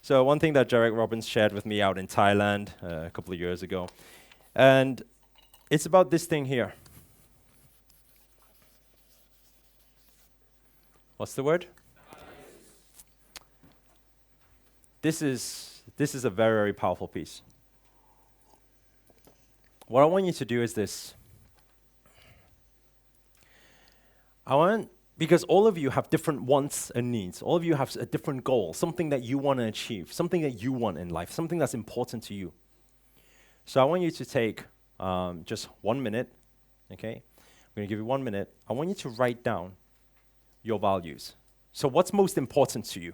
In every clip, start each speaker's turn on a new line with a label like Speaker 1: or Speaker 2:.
Speaker 1: So one thing that Jarek Robbins shared with me out in Thailand a couple of years ago, and it's about this thing here. What's the word? This is a very, very powerful piece. What I want you to do is this. Because all of you have different wants and needs. All of you have a different goal, something that you want to achieve, something that you want in life, something that's important to you. So I want you to take just 1 minute, okay? I'm going to give you 1 minute. I want you to write down your values. So what's most important to you?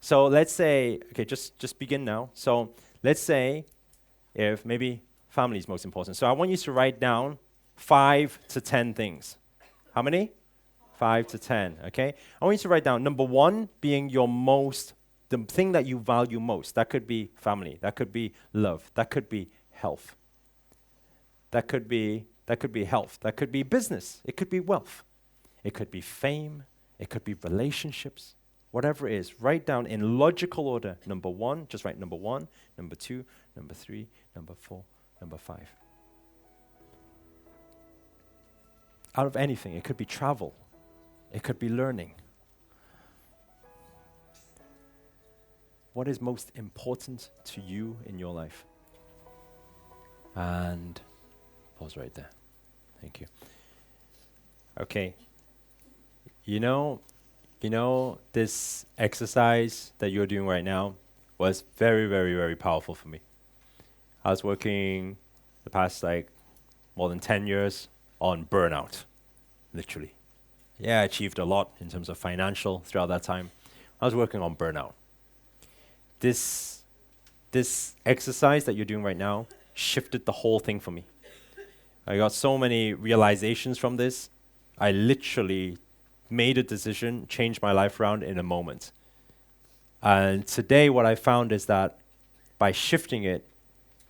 Speaker 1: So let's say, okay, just begin now. So let's say if maybe family is most important. So I want you to write down 5 to 10 things. How many? 5 to 10, okay? I want you to write down number 1 being the thing that you value most. That could be family. That could be love. That could be health. That could be health. That could be business. It could be wealth. It could be fame. It could be relationships. Whatever it is, write down in logical order. Number 1, just write number 1, number 2, number 3, number 4, number 5. Out of anything, it could be travel. It could be learning. What is most important to you in your life? And pause right there. Thank you. Okay. You know, this exercise that you're doing right now was very, very, very powerful for me. I was working the past more than 10 years on burnout, literally. Yeah, I achieved a lot in terms of financial throughout that time. I was working on burnout. This exercise that you're doing right now shifted the whole thing for me. I got so many realizations from this. I literally made a decision, changed my life around in a moment. And today what I found is that by shifting it,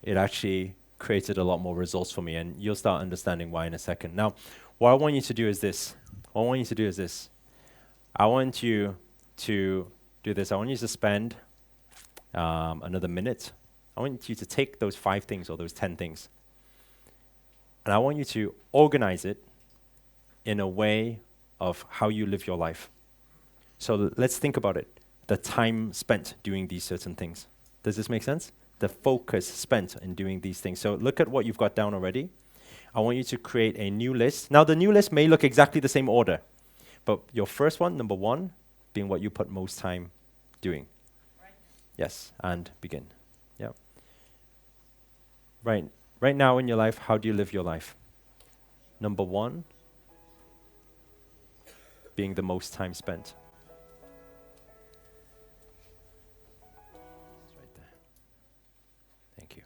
Speaker 1: it actually created a lot more results for me, and you'll start understanding why in a second. Now, what I want you to do is this. I want you to do this. I want you to spend another minute. I want you to take those 5 things or those 10 things, and I want you to organize it in a way of how you live your life. So let's think about it. The time spent doing these certain things. Does this make sense? The focus spent in doing these things. So look at what you've got down already. I want you to create a new list. Now, the new list may look exactly the same order, but your first one, number 1, being what you put most time doing. Right. Yes, and begin. Yeah. Right now in your life, how do you live your life? Number 1, being the most time spent. It's right there. Thank you.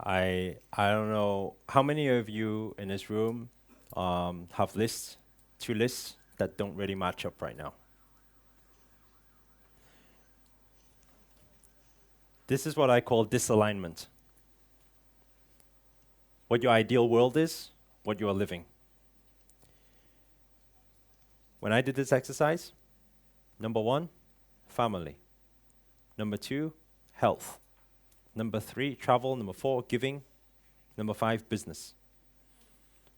Speaker 1: I don't know how many of you in this room have 2 lists that don't really match up right now. This is what I call disalignment. What your ideal world is, what you are living. When I did this exercise, number 1, family. Number 2, health. Number 3, travel. Number 4, giving. Number 5, business.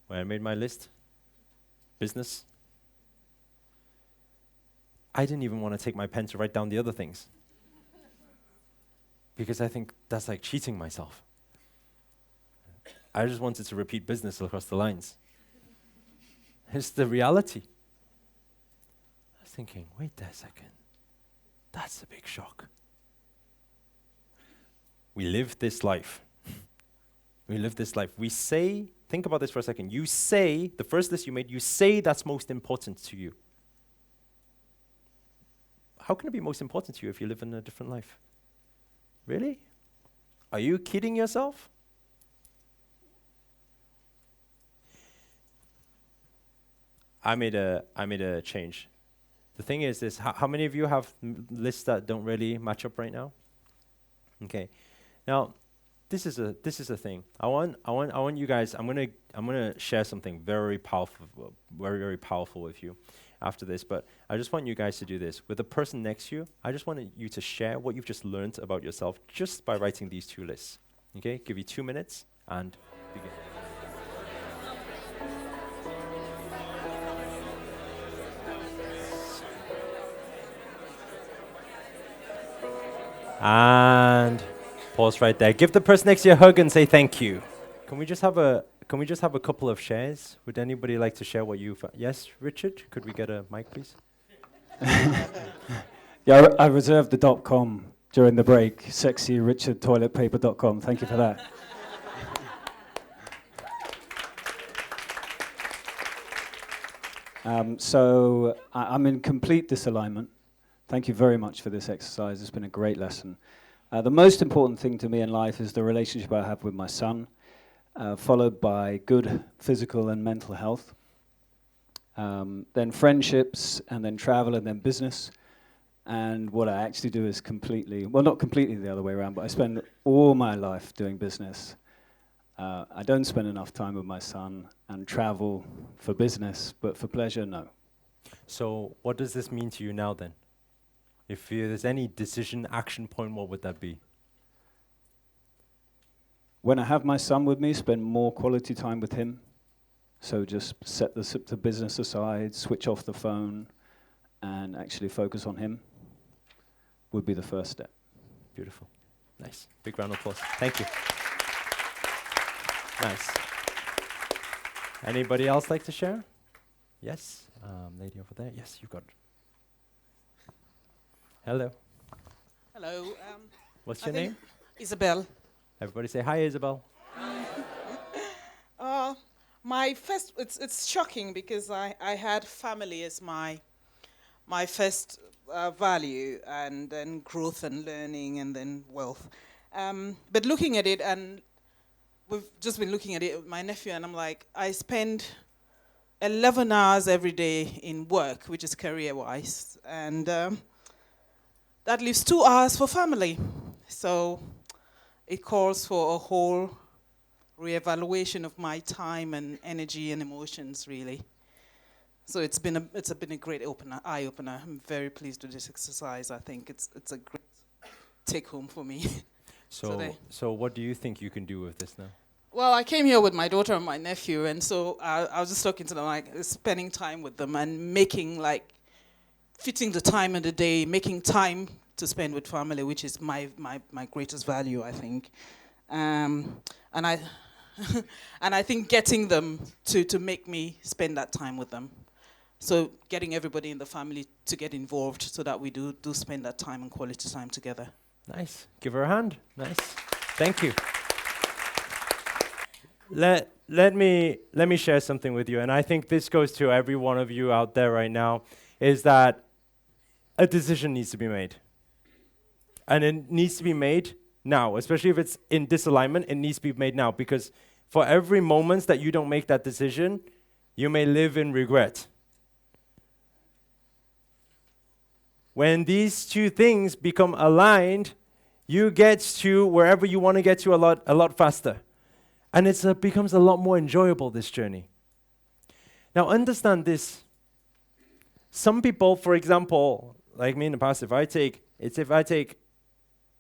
Speaker 1: When I made my list, business, I didn't even want to take my pen to write down the other things, because I think that's like cheating myself. I just wanted to repeat business across the lines. It's the reality. I was thinking, wait there a second. That's a big shock. We live this life. We live this life. We say, think about this for a second. You say, the first list you made, you say that's most important to you. How can it be most important to you if you live in a different life? Really? Are you kidding yourself? I made a change. The thing is this, how many of you have lists that don't really match up right now? Okay. Now, this is a thing. I want you guys, I'm gonna share something very powerful, very, very powerful with you. after this, but I just want you guys to do this. With the person next to you, I just want you to share what you've just learned about yourself just by writing these 2 lists. Okay? Give you 2 minutes and begin. And pause right there. Give the person next to you a hug and say thank you. Can we just have a couple of shares? Would anybody like to share what you've yes, Richard? Could we get a mic, please?
Speaker 2: Yeah, I reserved the .com during the break. SexyRichardToiletPaper.com. Thank you for that. So I'm in complete disalignment. Thank you very much for this exercise. It's been a great lesson. The most important thing to me in life is the relationship I have with my son, followed by good physical and mental health, then friendships, and then travel, and then business. And what I actually do is completely, well, not completely the other way around, but I spend all my life doing business. I don't spend enough time with my son and travel for business, but for pleasure, no.
Speaker 1: So what does this mean to you now then? If there's any decision action point, what would that be?
Speaker 2: When I have my son with me, spend more quality time with him. So just set the business aside, switch off the phone, and actually focus on him would be the first step.
Speaker 1: Beautiful. Nice. Big round of applause. Thank you. Nice. Anybody else like to share? Yes? Lady over there. Yes, you've got it. Hello.
Speaker 3: Hello.
Speaker 1: What's your name?
Speaker 3: Isabel.
Speaker 1: Everybody say hi, Isabel.
Speaker 3: My first, it's shocking because I had family as my first value, and then growth and learning, and then wealth. But looking at it, and we've just been looking at it with my nephew, and I'm like, I spend 11 hours every day in work, which is career-wise, and that leaves 2 hours for family. So it calls for a whole reevaluation of my time and energy and emotions, really. So it's been a great eye opener. I'm very pleased with this exercise. I think it's a great take home for me.
Speaker 1: So what do you think you can do with this now?
Speaker 3: Well, I came here with my daughter and my nephew, and so I was just talking to them, like spending time with them and fitting the time in the day, making time to spend with family, which is my greatest value, I think. And I think getting them to make me spend that time with them. So getting everybody in the family to get involved so that we do spend that time and quality time together.
Speaker 1: Nice. Give her a hand. Nice. Thank you. Let me share something with you, and I think this goes to every one of you out there right now, is that a decision needs to be made. And it needs to be made now, especially if it's in disalignment, it needs to be made now, because for every moment that you don't make that decision, you may live in regret. When these two things become aligned, you get to wherever you want to get to a lot faster. And it becomes a lot more enjoyable, this journey. Now, understand this. Some people, for example, like me in the past, if I take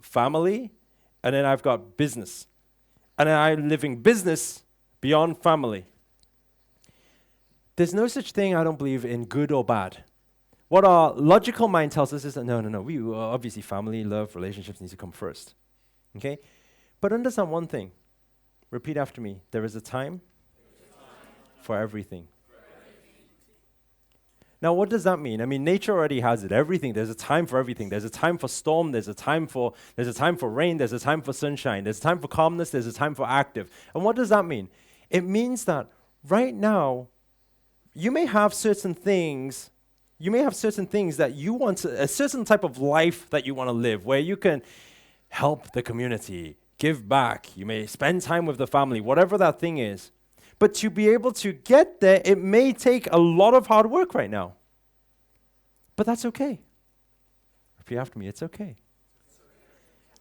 Speaker 1: family, and then I've got business, and then I'm living business beyond family. There's no such thing, I don't believe, in good or bad. What our logical mind tells us is that no, we obviously family, love, relationships need to come first. Okay? But understand one thing. Repeat after me. There is a time for everything. Now, what does that mean? I mean, nature already has it. Everything. There's a time for everything. There's a time for storm. There's a time for rain. There's a time for sunshine. There's a time for calmness. There's a time for active. And what does that mean? It means that right now, you may have certain things. You may have certain things that you want a certain type of life that you want to live, where you can help the community, give back. You may spend time with the family, whatever that thing is. But to be able to get there, it may take a lot of hard work right now. But that's okay. Repeat after me, it's okay.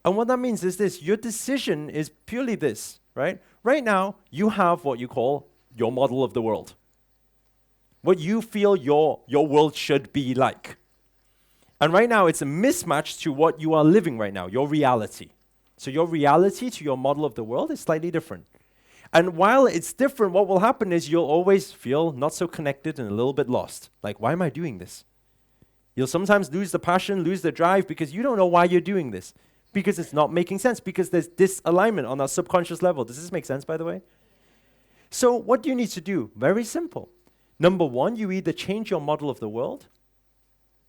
Speaker 1: And what that means is this, your decision is purely this, right? Right now, you have what you call your model of the world. what you feel your world should be like. And right now, it's a mismatch to what you are living right now, your reality. So your reality to your model of the world is slightly different. And while it's different, what will happen is you'll always feel not so connected and a little bit lost. Like, why am I doing this? You'll sometimes lose the passion, lose the drive, because you don't know why you're doing this. Because it's not making sense, because there's disalignment on that subconscious level. Does this make sense, by the way? So what do you need to do? Very simple. Number one, you either change your model of the world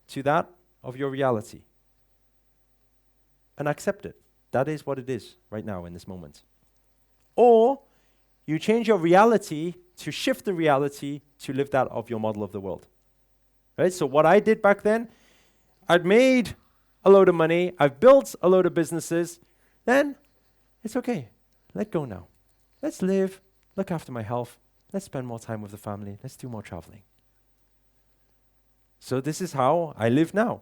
Speaker 1: to that of your reality and accept it. That is what it is right now in this moment. Or you change your reality to shift the reality to live that of your model of the world. Right? So what I did back then, I'd made a load of money, I've built a load of businesses, then it's okay. Let go now. Let's live, look after my health, let's spend more time with the family, let's do more traveling. So this is how I live now.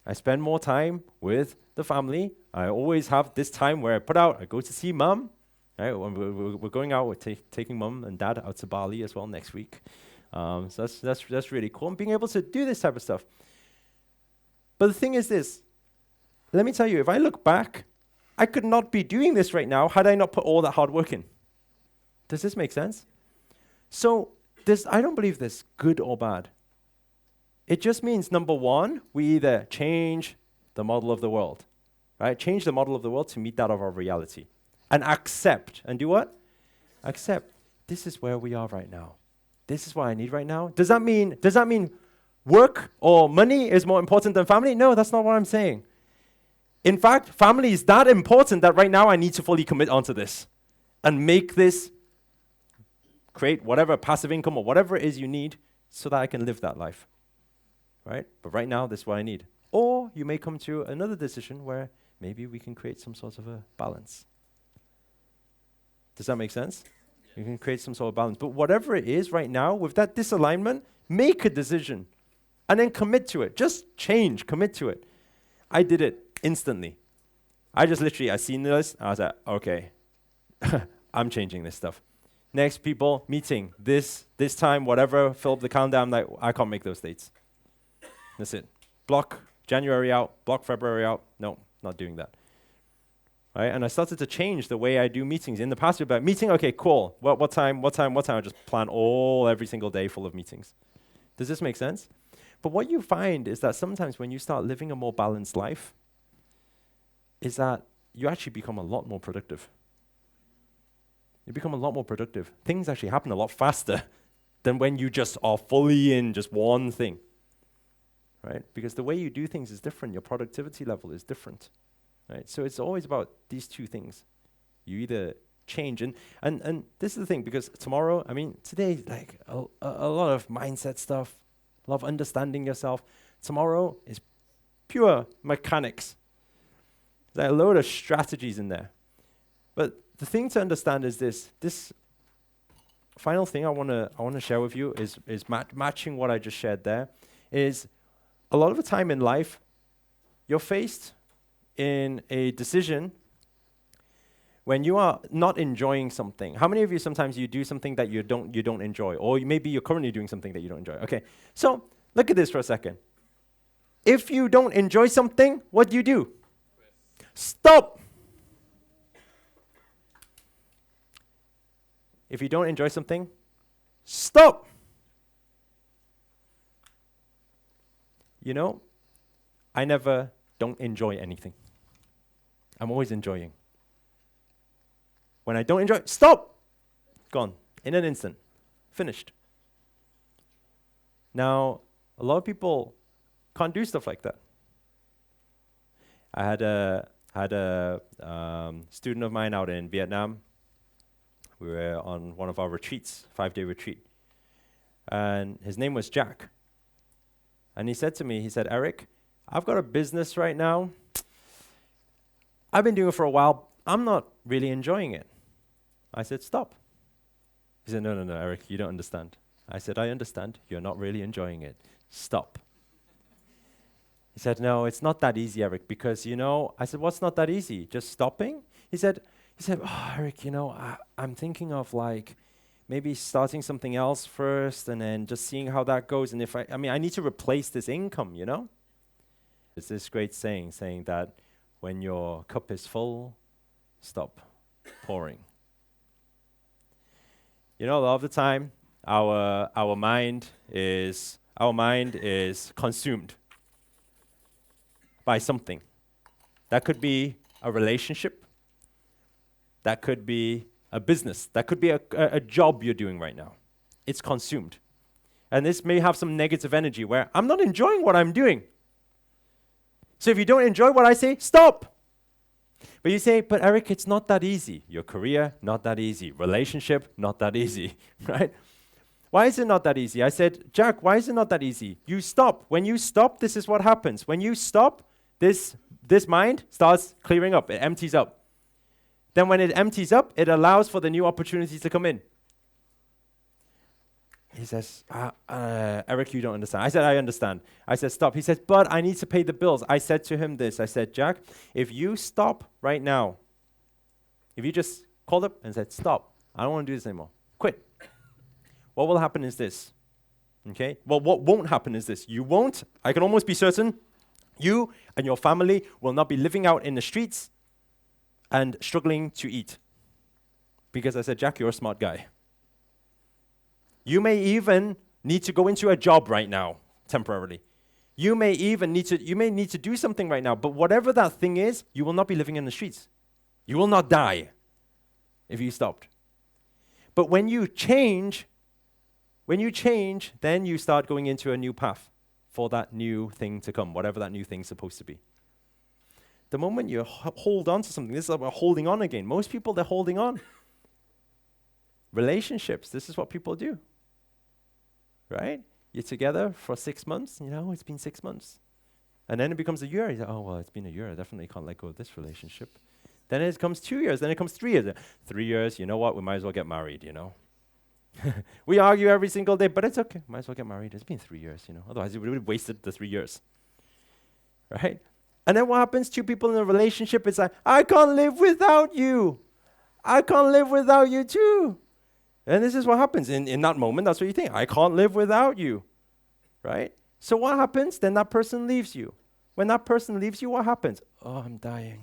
Speaker 1: I spend more time with the family. I always have this time where I go to see mom. Right? We're going out, we're taking mom and dad out to Bali as well next week. So that's really cool. And being able to do this type of stuff. But the thing is this, let me tell you, if I look back, I could not be doing this right now had I not put all that hard work in. Does this make sense? So I don't believe this good or bad. It just means, number one, we either change the model of the world, right? Change the model of the world to meet that of our reality. And accept. And do what? Accept. This is where we are right now. This is what I need right now. Does that mean work or money is more important than family? No, that's not what I'm saying. In fact, family is that important that right now I need to fully commit onto this and make this, create whatever passive income or whatever it is you need so that I can live that life. Right? But right now, this is what I need. Or you may come to another decision where maybe we can create some sort of a balance. Does that make sense? You can create some sort of balance. But whatever it is right now, with that disalignment, make a decision and then commit to it. Just change, commit to it. I did it instantly. I seen this, I was like, okay, I'm changing this stuff. Next, people, meeting, this time, whatever, fill up the calendar. I'm like, I can't make those dates. That's it. Block January out, block February out. No, not doing that. Right? And I started to change the way I do meetings. In the past, about meeting, okay, cool. What time? I just plan every single day full of meetings. Does this make sense? But what you find is that sometimes when you start living a more balanced life, is that you actually become a lot more productive. You become a lot more productive. Things actually happen a lot faster than when you just are fully in just one thing. Right? Because the way you do things is different. Your productivity level is different. Right? So it's always about these two things. You either change, and this is the thing, because today, like a lot of mindset stuff, a lot of understanding yourself. Tomorrow is pure mechanics. There's a load of strategies in there. But the thing to understand is this final thing I want to share with you is matching what I just shared there, is a lot of the time in life, you're faced in a decision when you are not enjoying something. How many of you sometimes you do something that you don't enjoy, or maybe you're currently doing something that you don't enjoy? Okay, so look at this for a second. If you don't enjoy something, what do? Stop. If you don't enjoy something, stop. You know, I never don't enjoy anything. I'm always enjoying. When I don't enjoy, stop! Gone. In an instant. Finished. Now, a lot of people can't do stuff like that. I had a student of mine out in Vietnam. We were on one of our retreats, 5-day retreat. And his name was Jack. And he said to me, Eric, I've got a business right now. I've been doing it for a while. I'm not really enjoying it. I said, stop. He said, no, Eric, you don't understand. I said, I understand. You're not really enjoying it. Stop. He said, no, it's not that easy, Eric, because, I said, what's not that easy? Just stopping? He said, oh, Eric, I'm thinking of like maybe starting something else first and then just seeing how that goes. And if I mean, I need to replace this income, you know? There's this great saying that when your cup is full, stop pouring. You know, a lot of the time, our mind is consumed by something. That could be a relationship. That could be a business. That could be a job you're doing right now. It's consumed. And this may have some negative energy where I'm not enjoying what I'm doing. So if you don't enjoy what I say, stop. But you say, but Eric, it's not that easy. Your career, not that easy. Relationship, not that easy, right? Why is it not that easy? I said, Jack, why is it not that easy? You stop. When you stop, this is what happens. When you stop, this mind starts clearing up. It empties up. Then when it empties up, it allows for the new opportunities to come in. He says, Eric, you don't understand. I said, I understand. I said, stop. He says, but I need to pay the bills. I said to him this. I said, Jack, if you stop right now, if you just called up and said, stop, I don't want to do this anymore, quit. What will happen is this, okay? Well, what won't happen is this. You won't, I can almost be certain, you and your family will not be living out in the streets and struggling to eat. Because I said, Jack, you're a smart guy. You may even need to go into a job right now, temporarily. You may need to do something right now, but whatever that thing is, you will not be living in the streets. You will not die if you stopped. But when you change, then you start going into a new path for that new thing to come, whatever that new thing's supposed to be. The moment you hold on to something, this is about holding on again. Most people, they're holding on. Relationships, this is what people do. Right? You're together for 6 months, it's been 6 months. And then it becomes a year. You say, oh, well, it's been a year. I definitely can't let go of this relationship. Then it comes 2 years. Then it comes 3 years. 3 years, you know what? We might as well get married, We argue every single day, but it's okay. Might as well get married. It's been 3 years, Otherwise, we would have wasted the 3 years. Right? And then what happens? Two people in a relationship, it's like, I can't live without you. I can't live without you too. And this is what happens. In that moment, that's what you think. I can't live without you. Right? So what happens? Then that person leaves you. When that person leaves you, what happens? Oh, I'm dying.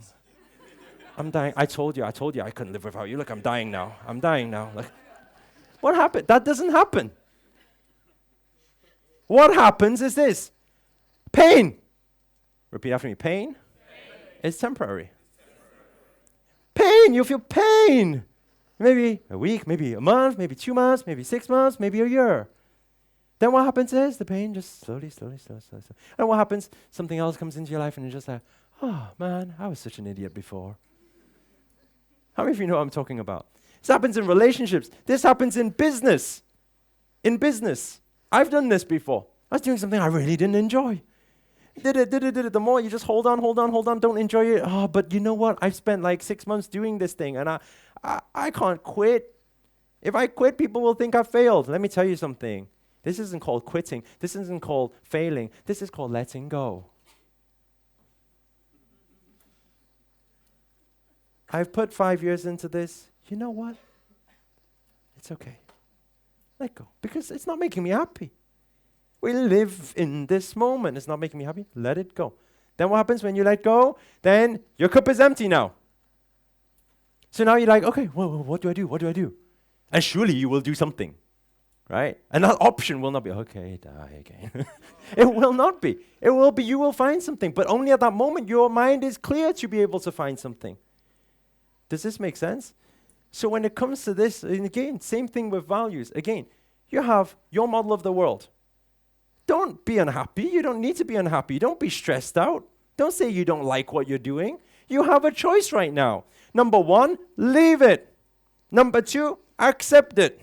Speaker 1: I'm dying. I told you I couldn't live without you. Look, I'm dying now. Like, what happened? That doesn't happen. What happens is this. Pain. Repeat after me. Pain. It's temporary. Pain. You feel pain. Maybe a week, maybe a month, maybe 2 months, maybe 6 months, maybe a year. Then what happens is the pain just slowly. And what happens? Something else comes into your life and you're just like, oh man, I was such an idiot before. How many of you know what I'm talking about? This happens in relationships. This happens in business. I've done this before. I was doing something I really didn't enjoy. Did it. The more you just hold on, don't enjoy it. Oh, but you know what? I've spent like 6 months doing this thing and I can't quit. If I quit, people will think I failed. Let me tell you something. This isn't called quitting. This isn't called failing. This is called letting go. I've put 5 years into this. You know what? It's okay. Let go. Because it's not making me happy. We live in this moment. It's not making me happy. Let it go. Then what happens when you let go? Then your cup is empty now. So now you're like, okay, well, what do I do? And surely you will do something, right? And that option will not be, okay, die again. It will not be. It will be, you will find something. But only at that moment, your mind is clear to be able to find something. Does this make sense? So when it comes to this, and again, same thing with values. Again, you have your model of the world. Don't be unhappy. You don't need to be unhappy. Don't be stressed out. Don't say you don't like what you're doing. You have a choice right now. Number 1, leave it. Number 2, accept it.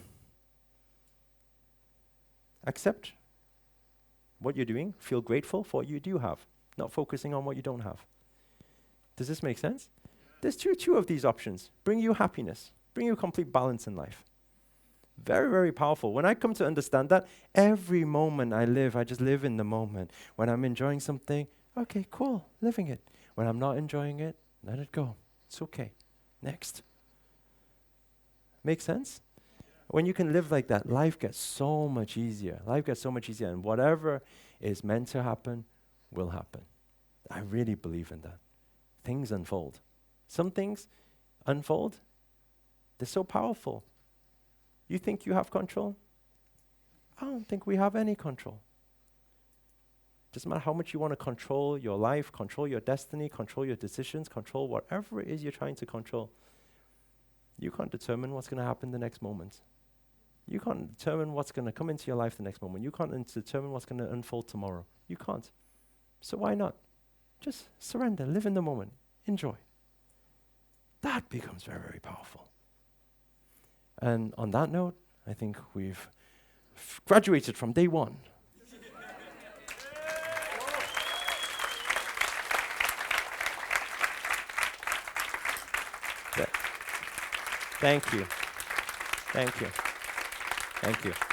Speaker 1: Accept what you're doing. Feel grateful for what you do have. Not focusing on what you don't have. Does this make sense? There's two of these options. Bring you happiness. Bring you complete balance in life. Very, very powerful. When I come to understand that, every moment I live, I just live in the moment. When I'm enjoying something, okay, cool, living it. When I'm not enjoying it, let it go. It's okay. Next. Make sense? When you can live like that, life gets so much easier. Life gets so much easier, and whatever is meant to happen will happen. I really believe in that. Things unfold. Some things unfold, they're so powerful. You think you have control? I don't think we have any control. Doesn't matter how much you want to control your life, control your destiny, control your decisions, control whatever it is you're trying to control. You can't determine what's going to happen the next moment. You can't determine what's going to come into your life the next moment. You can't determine what's going to unfold tomorrow. You can't. So why not? Just surrender, live in the moment, enjoy. That becomes very, very powerful. And on that note, I think we've graduated from day one. Thank you. Thank you. Thank you.